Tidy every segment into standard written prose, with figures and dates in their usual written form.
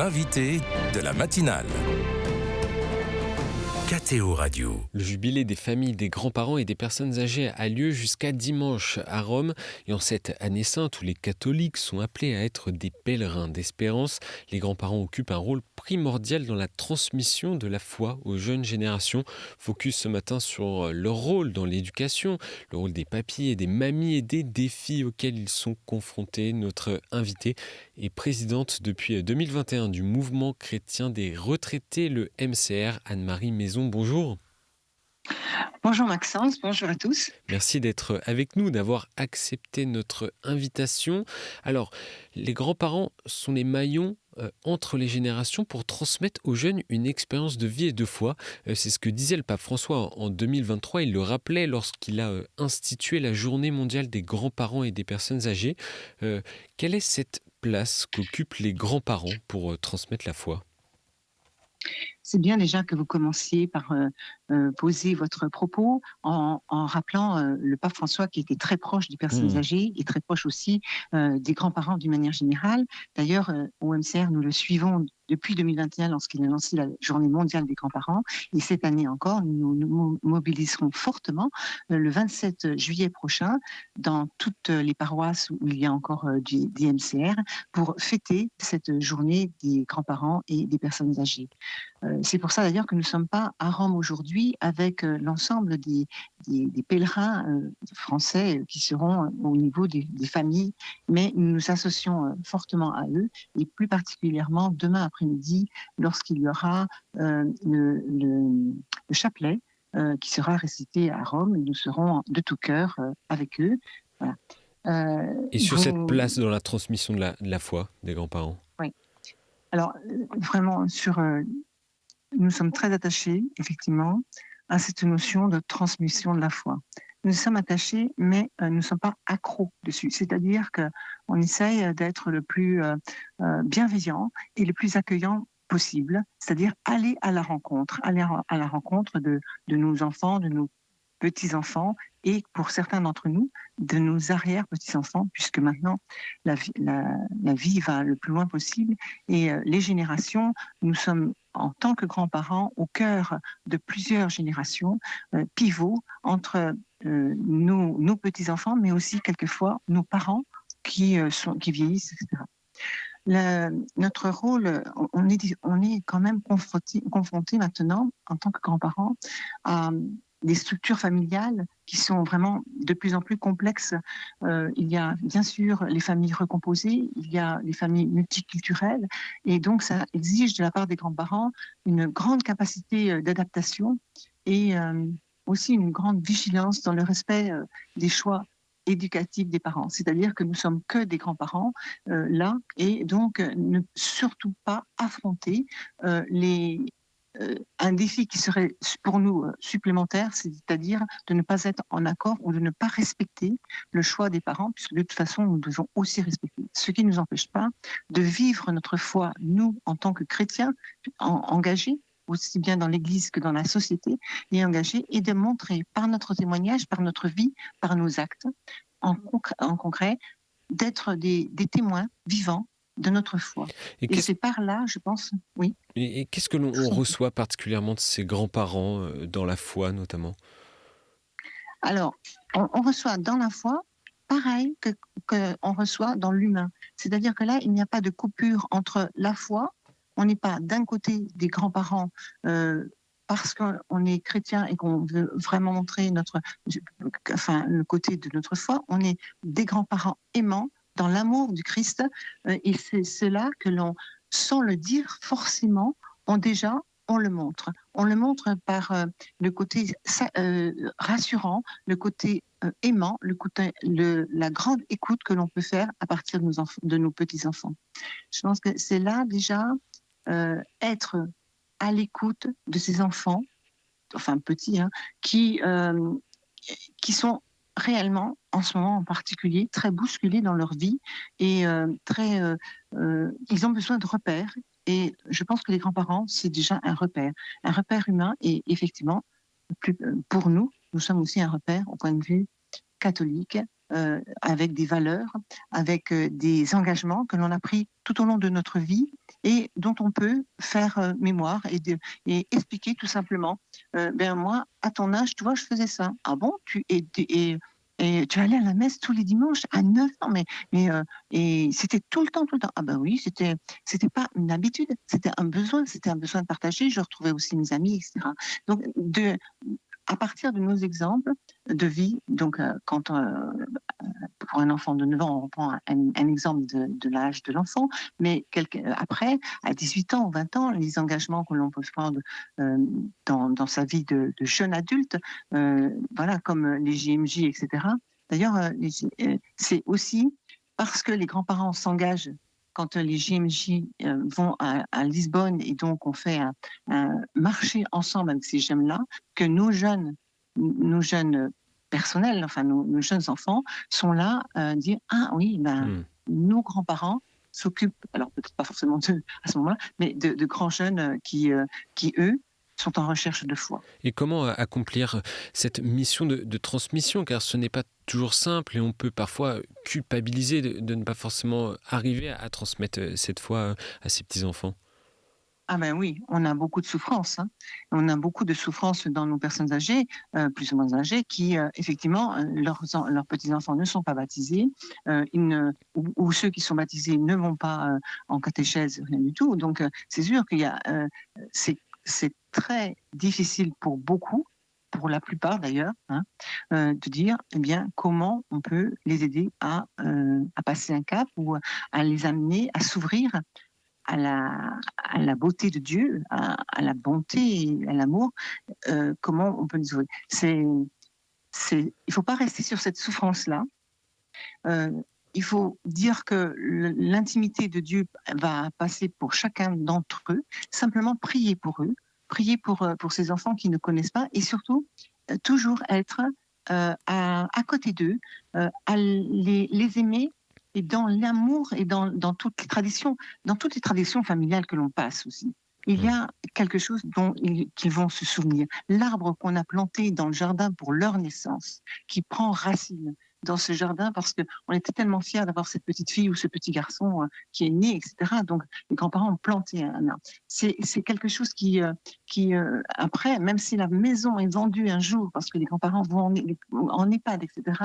l'invité de la matinale. KTO Radio. Le jubilé des familles, des grands-parents et des personnes âgées a lieu jusqu'à dimanche à Rome. Et en cette année sainte où les catholiques sont appelés à être des pèlerins d'espérance, les grands-parents occupent un rôle primordial dans la transmission de la foi aux jeunes générations. Focus ce matin sur leur rôle dans l'éducation, le rôle des papis et des mamies et des défis auxquels ils sont confrontés. Notre invitée est présidente depuis 2021 du mouvement chrétien des retraités, le MCR, Anne-Marie Maison. Bonjour. Bonjour Maxence, bonjour à tous. Merci d'être avec nous, d'avoir accepté notre invitation. Alors, les grands-parents sont les maillons entre les générations pour transmettre aux jeunes une expérience de vie et de foi. C'est ce que disait le pape François en 2023. Il le rappelait lorsqu'il a institué la journée mondiale des grands-parents et des personnes âgées. Quelle est cette place qu'occupent les grands-parents pour transmettre la foi ? C'est bien déjà que vous commenciez par poser votre propos en rappelant le pape François qui était très proche des personnes âgées et très proche aussi des grands-parents d'une manière générale. D'ailleurs, au MCR, nous le suivons depuis 2021 lorsqu'il a lancé la journée mondiale des grands-parents. Et cette année encore, nous nous mobiliserons fortement le 27 juillet prochain dans toutes les paroisses où il y a encore des MCR pour fêter cette journée des grands-parents et des personnes âgées. C'est pour ça d'ailleurs que nous ne sommes pas à Rome aujourd'hui avec l'ensemble des pèlerins français qui seront au niveau des familles, mais nous nous associons fortement à eux et plus particulièrement demain après-midi lorsqu'il y aura le chapelet qui sera récité à Rome. Nous serons de tout cœur avec eux. Voilà. Et sur cette place dans la transmission de la foi des grands-parents. Oui. Alors vraiment nous sommes très attachés, effectivement, à cette notion de transmission de la foi. Nous sommes attachés, mais nous ne sommes pas accros dessus. C'est-à-dire qu'on essaye d'être le plus bienveillant et le plus accueillant possible, c'est-à-dire aller à la rencontre de nos enfants, de nos petits-enfants et pour certains d'entre nous, de nos arrière-petits-enfants, puisque maintenant, la vie va le plus loin possible et les générations, nous sommes en tant que grands-parents au cœur de plusieurs générations, pivots entre nos petits-enfants, mais aussi quelquefois nos parents qui vieillissent, etc. Notre rôle, on est quand même confronté maintenant, en tant que grands-parents, à des structures familiales qui sont vraiment de plus en plus complexes. Il y a bien sûr les familles recomposées, il y a les familles multiculturelles, et donc ça exige de la part des grands-parents une grande capacité d'adaptation et aussi une grande vigilance dans le respect des choix éducatifs des parents. C'est-à-dire que nous sommes que des grands-parents là, et donc ne surtout pas affronter un défi qui serait pour nous supplémentaire, c'est-à-dire de ne pas être en accord ou de ne pas respecter le choix des parents, puisque de toute façon, nous devons aussi respecter. Ce qui ne nous empêche pas de vivre notre foi, nous, en tant que chrétiens, engagés, aussi bien dans l'Église que dans la société, et engagés, et de montrer par notre témoignage, par notre vie, par nos actes, en concret, d'être des témoins vivants de notre foi. Et c'est par là, je pense, oui. Et qu'est-ce que l'on reçoit particulièrement de ces grands-parents dans la foi, notamment ? Alors, on reçoit dans la foi pareil qu'on reçoit dans l'humain. C'est-à-dire que là, il n'y a pas de coupure entre la foi. On n'est pas d'un côté des grands-parents parce qu'on est chrétien et qu'on veut vraiment montrer le côté de notre foi. On est des grands-parents aimants dans l'amour du Christ, et c'est cela que l'on, sans le dire forcément, on le montre. On le montre par le côté rassurant, le côté aimant, la grande écoute que l'on peut faire à partir de nos petits-enfants. Je pense que c'est là déjà être à l'écoute de ces enfants, enfin petits, qui sont réellement, en ce moment en particulier, très bousculés dans leur vie et ils ont besoin de repères. Et je pense que les grands-parents, c'est déjà un repère humain. Et effectivement, pour nous sommes aussi un repère au point de vue catholique avec des valeurs, avec des engagements que l'on a pris tout au long de notre vie et dont on peut faire mémoire et expliquer tout simplement, ben moi, à ton âge, tu vois, je faisais ça. Ah bon, et tu allais à la messe tous les dimanches à 9 ans, et c'était tout le temps, tout le temps. Ah ben oui, c'était pas une habitude, c'était un besoin de partager. Je retrouvais aussi mes amis, etc. Donc, à partir de nos exemples de vie, donc quand pour un enfant de 9 ans, on reprend un exemple de l'âge de l'enfant, mais après, à 18 ans ou 20 ans, les engagements que l'on peut prendre dans sa vie de jeune adulte, voilà, comme les JMJ, etc. D'ailleurs, c'est aussi parce que les grands-parents s'engagent quand les JMJ vont à Lisbonne et donc on fait un marché ensemble avec ces jeunes-là, que nos jeunes personnels, enfin nos jeunes enfants, sont là à dire ah oui, ben nos grands-parents s'occupent, alors peut-être pas forcément d'eux à ce moment-là, mais de grands jeunes qui eux sont en recherche de foi. Et comment accomplir cette mission de transmission, car ce n'est pas toujours simple et on peut parfois culpabiliser de ne pas forcément arriver à transmettre cette foi à ses petits-enfants. Ah ben oui, on a beaucoup de souffrance. Hein. On a beaucoup de souffrance dans nos personnes âgées, plus ou moins âgées, qui effectivement, leurs petits-enfants ne sont pas baptisés, ou ceux qui sont baptisés ne vont pas en catéchèse, rien du tout. Donc c'est sûr qu'il y a, c'est très difficile pour beaucoup, pour la plupart d'ailleurs, hein, de dire eh bien comment on peut les aider à passer un cap ou à les amener à s'ouvrir à la beauté de Dieu, à la bonté et à l'amour, comment on peut les ouvrir. Il ne faut pas rester sur cette souffrance-là. Il faut dire que l'intimité de Dieu va passer pour chacun d'entre eux, simplement prier pour eux, prier pour ces enfants qui ne connaissent pas et surtout toujours être à côté d'eux, à les aimer et dans l'amour et dans toutes les traditions familiales que l'on passe aussi. Il y a quelque chose dont qu'ils vont se souvenir. L'arbre qu'on a planté dans le jardin pour leur naissance, qui prend racine dans ce jardin parce qu'on était tellement fiers d'avoir cette petite fille ou ce petit garçon qui est né, etc. Donc, les grands-parents ont planté un arbre. C'est quelque chose qui après, même si la maison est vendue un jour parce que les grands-parents vont en EHPAD, etc.,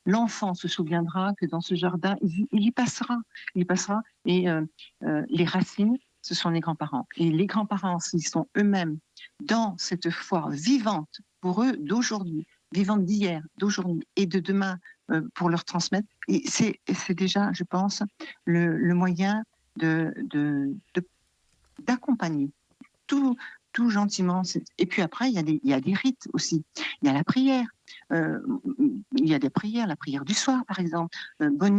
l'enfant se souviendra que dans ce jardin, il y passera. Il y passera. Et les racines, ce sont les grands-parents. Et les grands-parents, s'ils sont eux-mêmes dans cette foi vivante pour eux d'aujourd'hui, vivante d'hier, d'aujourd'hui et de demain pour leur transmettre, et c'est déjà, je pense, le moyen d'accompagner tout gentiment. Et puis après, il y a des rites aussi. Il y a la prière. Il y a des prières, la prière du soir, par exemple. Bonne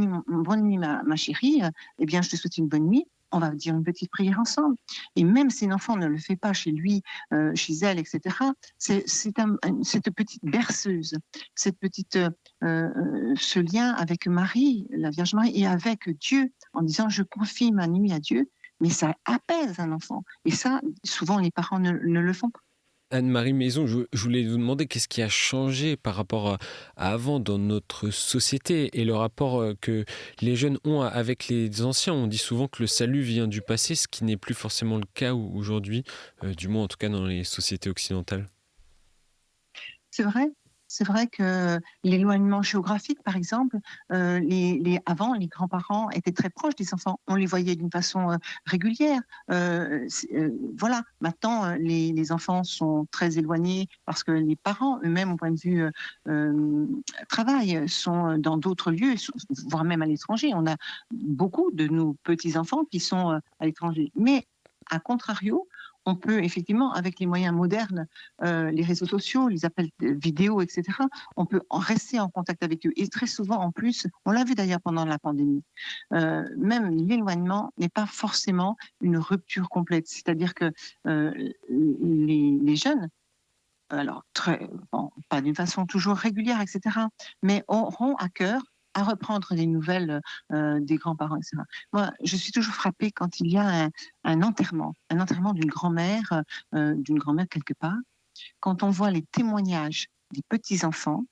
nuit ma chérie. Eh bien, je te souhaite une bonne nuit. On va dire une petite prière ensemble. Et même si l'enfant ne le fait pas chez lui, chez elle, etc., cette petite berceuse, ce lien avec Marie, la Vierge Marie, et avec Dieu, en disant je confie ma nuit à Dieu, mais ça apaise un enfant. Et ça, souvent, les parents ne le font pas. Anne-Marie Maison, je voulais vous demander qu'est-ce qui a changé par rapport à avant dans notre société et le rapport que les jeunes ont avec les anciens. On dit souvent que le salut vient du passé, ce qui n'est plus forcément le cas aujourd'hui, du moins en tout cas dans les sociétés occidentales. C'est vrai. C'est vrai que l'éloignement géographique, par exemple, avant, les grands-parents étaient très proches des enfants. On les voyait d'une façon régulière. Voilà. Maintenant, les enfants sont très éloignés parce que les parents, eux-mêmes, au point de vue travail, sont dans d'autres lieux, voire même à l'étranger. On a beaucoup de nos petits-enfants qui sont à l'étranger. Mais, à contrario, on peut effectivement, avec les moyens modernes, les réseaux sociaux, les appels vidéo, etc., on peut rester en contact avec eux. Et très souvent, en plus, on l'a vu d'ailleurs pendant la pandémie, même l'éloignement n'est pas forcément une rupture complète. C'est-à-dire que les jeunes, alors pas d'une façon toujours régulière, etc., mais auront à cœur à reprendre des nouvelles des grands-parents, etc. Moi, je suis toujours frappée quand il y a un enterrement d'une grand-mère quelque part, quand on voit les témoignages des petits-enfants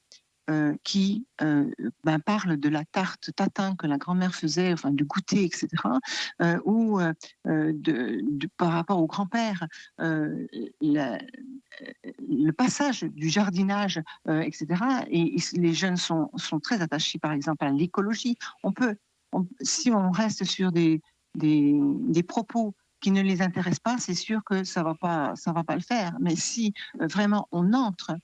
qui parle de la tarte tatin que la grand-mère faisait, enfin du goûter, etc., ou par rapport au grand-père, la- le passage du jardinage, etc. Et les jeunes sont très attachés, par exemple, à l'écologie. Si on reste sur des propos qui ne les intéressent pas, c'est sûr que ça va pas le faire. Mais si vraiment on entre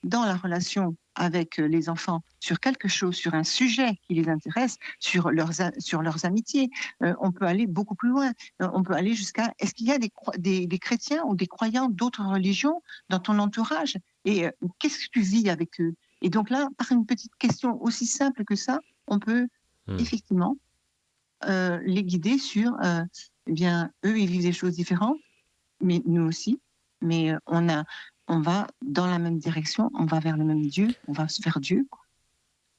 dans la relation avec les enfants sur quelque chose, sur un sujet qui les intéresse, sur leurs amitiés, on peut aller beaucoup plus loin. On peut aller jusqu'à, est-ce qu'il y a des chrétiens ou des croyants d'autres religions dans ton entourage? Et qu'est-ce que tu vis avec eux? Et donc là, par une petite question aussi simple que ça, on peut effectivement les guider sur, eh bien, eux, ils vivent des choses différentes, mais nous aussi. Mais on va dans la même direction, on va vers le même Dieu, on va vers Dieu.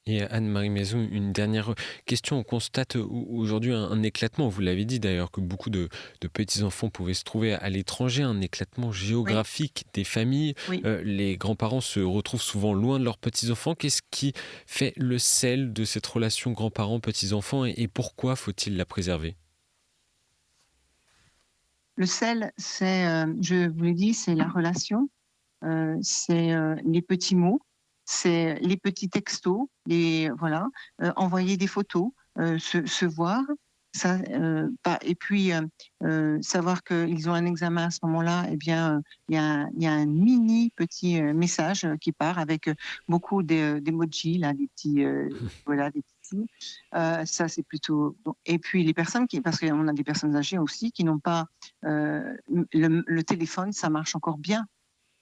Et Anne-Marie Maison, une dernière question. On constate aujourd'hui un éclatement, vous l'avez dit d'ailleurs, que beaucoup de petits-enfants pouvaient se trouver à l'étranger, un éclatement géographique des familles. Oui. Les grands-parents se retrouvent souvent loin de leurs petits-enfants. Qu'est-ce qui fait le sel de cette relation grands-parents-petits-enfants et pourquoi faut-il la préserver? Le sel, je vous l'ai dit, c'est la relation, c'est les petits mots, c'est les petits textos, voilà, envoyer des photos, se voir, ça, et puis savoir qu'ils ont un examen à ce moment-là. Eh bien, il y a un mini petit message qui part avec beaucoup d'emojis, là, des petits, voilà, des petits signes. Ça, c'est plutôt bon. Et puis les personnes parce qu'on a des personnes âgées aussi qui n'ont pas le téléphone, ça marche encore bien.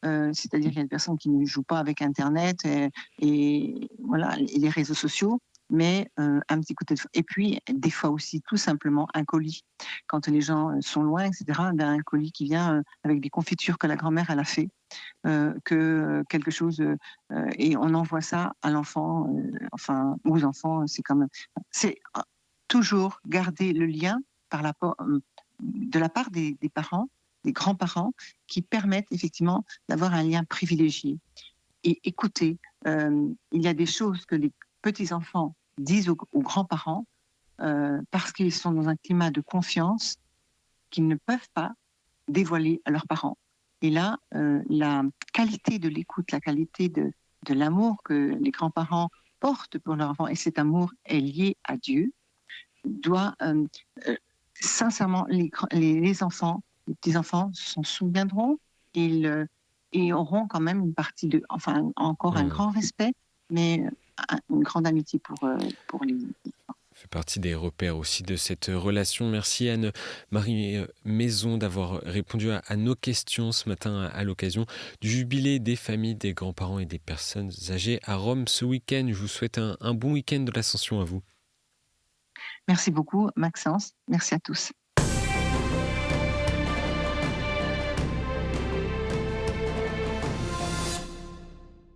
C'est-à-dire qu'il y a des personnes qui ne jouent pas avec Internet voilà, et les réseaux sociaux, mais un petit coup de téléphone. Et puis, des fois aussi, tout simplement, un colis. Quand les gens sont loin, etc., un colis qui vient avec des confitures que la grand-mère elle a fait, quelque chose, et on envoie ça à l'enfant, enfin, aux enfants, c'est toujours garder le lien de la part des parents, des grands-parents, qui permettent effectivement d'avoir un lien privilégié. Et écoutez, il y a des choses que les petits-enfants disent aux grands-parents parce qu'ils sont dans un climat de confiance qu'ils ne peuvent pas dévoiler à leurs parents. Et là, la qualité de l'écoute, la qualité de l'amour que les grands-parents portent pour leurs enfants, et cet amour est lié à Dieu, doit sincèrement, les enfants, les petits-enfants s'en souviendront et auront quand même une partie encore un grand respect, mais une grande amitié pour les enfants. Fait partie des repères aussi de cette relation. Merci Anne-Marie Maison d'avoir répondu à nos questions ce matin à l'occasion du jubilé des familles, des grands-parents et des personnes âgées à Rome ce week-end. Je vous souhaite un bon week-end de l'Ascension à vous. Merci beaucoup, Maxence. Merci à tous.